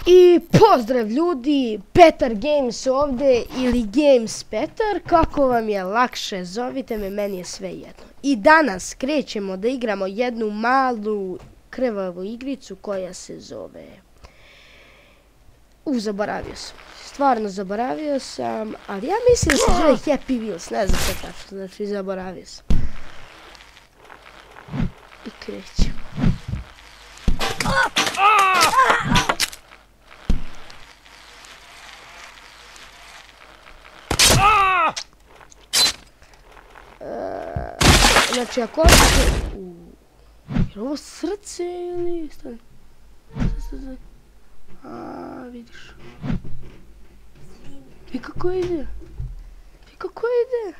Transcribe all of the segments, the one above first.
I pozdrav ljudi, Petar Games ovdje ili Games Petar, kako vam je lakše, zovite me, meni je sve jedno. I danas krećemo da igramo jednu malu krvavu igricu koja se zove... zaboravio sam, stvarno zaboravio sam, ali ja mislim da se zove Happy Wheels, ne znam sve tačno, znači zaboravio sam. I krećemo. Znači ako hoćete... Je ovo srce ili... Vidiš. I kako ide? I kako ide?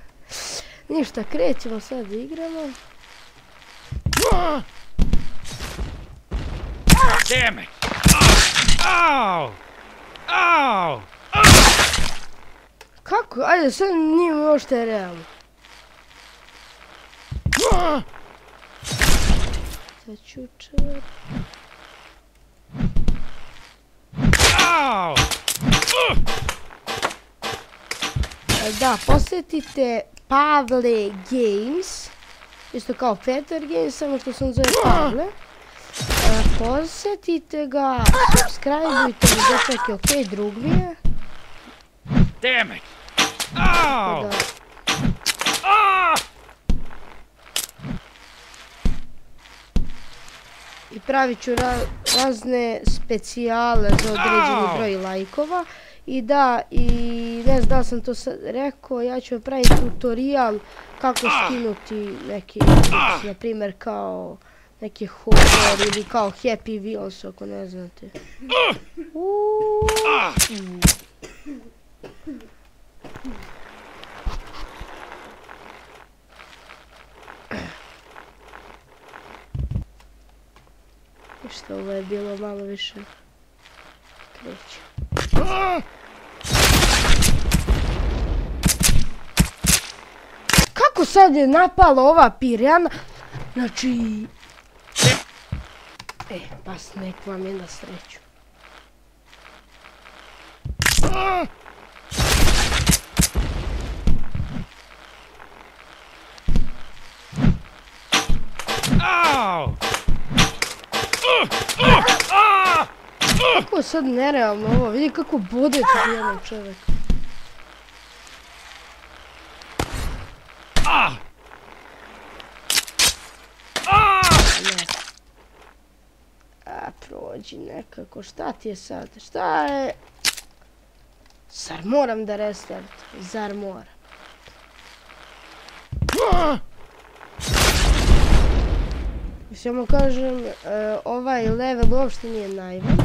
Ništa, krećemo sad da igramo. Damn it! Ow! Ow! Kako? Ajde, sad nije možete realno. Začučer. Da, posjetite Pavle Games. Isto kao Petar Games, samo što sam zove Pavle. Posjetite ga, subscribeujte mi, dečak je okej, drug mi je. Damn it! Ow! I pravit ću razne specijale za određeni broj lajkova. I da, i ne znam da sam to sad rekao, ja ću praviti tutorial kako skinuti neki, na primjer kao neki horror ili kao Happy Wheels, ako ne znate. Što ovo je bilo malo više kreće. Kako sad je napala ova pirana? Znači... pas nek vam je na sreću. Kako je sad nerealno ovo, vidi kako bode tu jednog čovjeka. Prođi nekako, šta ti je sad, šta je? Zar moram da restart, zar moram? Samo kažem, ovaj level uopšte nije naivan.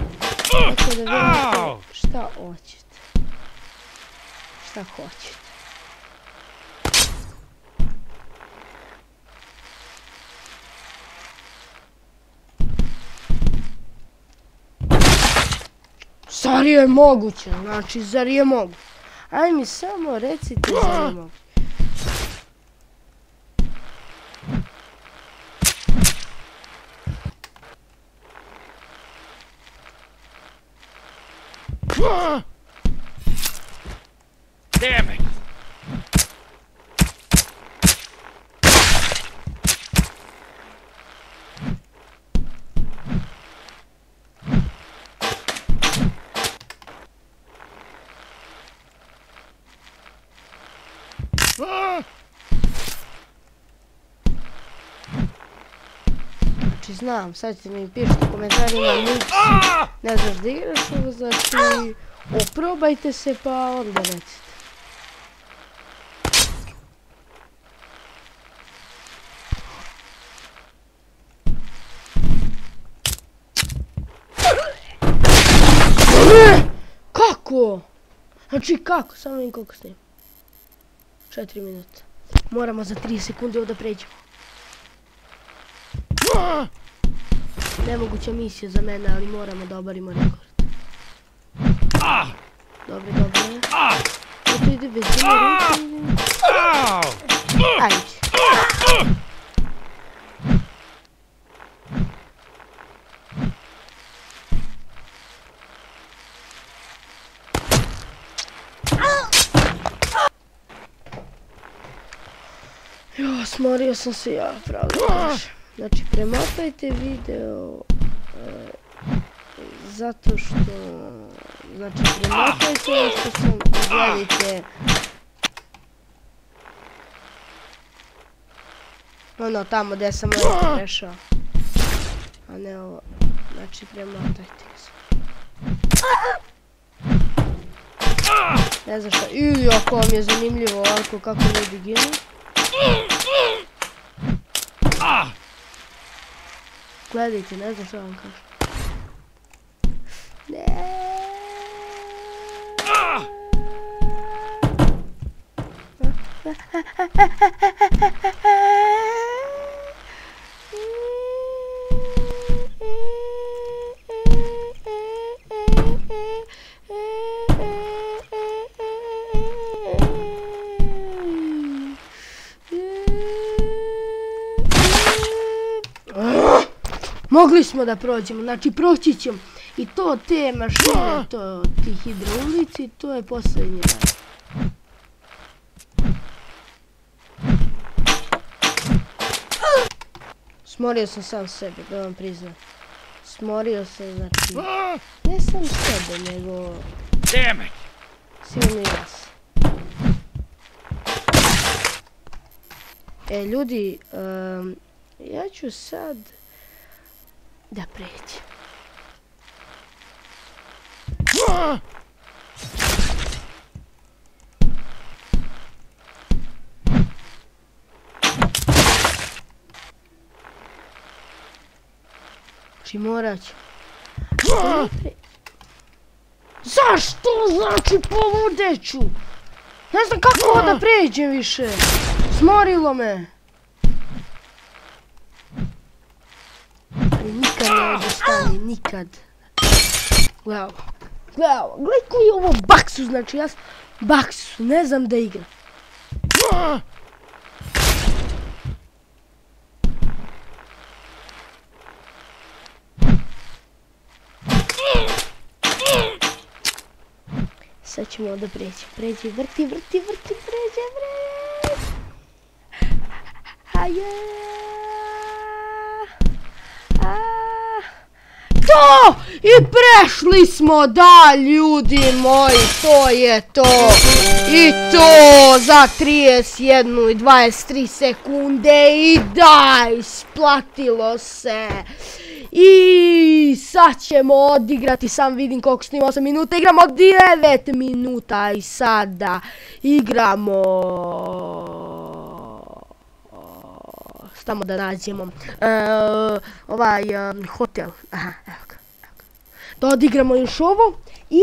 Tako da vidite šta hoćete. Šta hoćete. Zar je moguće, znači zar je moguće. Aj mi samo recite zar je moguće. Damn it! Znači znam, sad ćete mi pišiti u komentarima Niksi, ne znaš da igraš ovo, znači oprobajte se pa onda recite. Kako? Znači kako? Samo vidim koliko snijem. 4 minuta. Moramo za 3 sekunde ovdje pređemo. Nemoguća misija za mene, ali moramo da obarimo rekord. Dobre, dobre. Eto ide vezima ruke. Ajde. Smorio sam se ja, pravo. Znači, premotajte video. Zato što... Znači, premotajte što sam... Gledajte. Ono tamo gdje sam ovo prešao. A ne ovo. Znači, premotajte se. Ne znam šta. Ili ako vam je zanimljivo ovako kako ljudi ginu. Gledajte, ne znam što vam kažem. Ne. Mogli smo da prođemo, znači proći ćemo i to te mašine, to ti hidraulici, to je posljednje. Smorio sam sam sebe, da vam priznam. Smorio sam, znači, ne sam sebe, nego... Svi vas. Ljudi, ja ću sad da pređem. Znači morat ću. Zašto? Znači povodeću. Ne znam kako da pređem više. Smorilo me. Nikad ne odustani, nikad. Gledaj koji je ovo baksu, znači ja sam baksu, ne znam da igram. Sad ćemo da pređi, vrti, pređe. To! I prešli smo, da, ljudi moji, to je to. I to za 31 i 23 sekunde i da, isplatilo se. I sad ćemo odigrati, sam vidim koliko snima, 8 minuta, igramo 9 minuta i sada igramo... Tamo da nađemo ovaj hotel. Aha, evo ga. Da odigramo još ovo i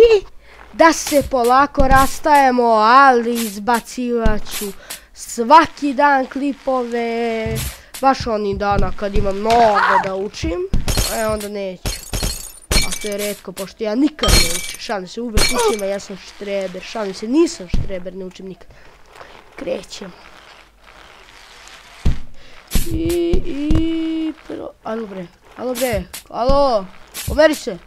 da se polako rastajemo, ali izbacivat ću svaki dan klipove, baš onih dana kad imam mnogo da učim, onda neću. A to je retko, pošto ja nikad ne učim, šalim se, uvek učim, a ja sam štreber, šalim se, nisam štreber, ne učim nikad. Krećemo. Alo bre, omeri se.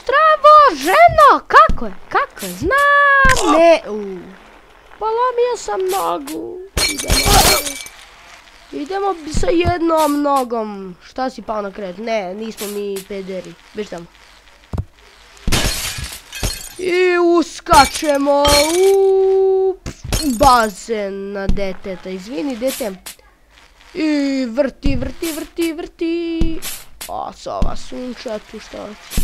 Zdravo, ženo, kako je, znam, ne, polomio sam nogu, idemo sa jednom nogom, šta si pao na kret, ne, nismo mi pederi, bež tamo. I uskačemo u bazen na deteta, izvini dete. I vrti. A sova sunča tu šta hoće.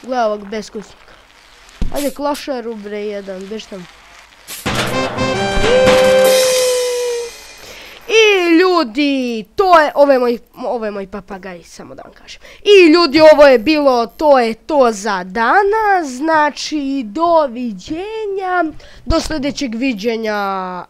Gledaj ovog beskućnika. Ajde klošaru bre jedan, bež tamo. I ljudi, to je, ovo je moj papagaj, samo da vam kažem. I ljudi, ovo je bilo, to je to za danas, znači do viđenja, do sljedećeg viđenja.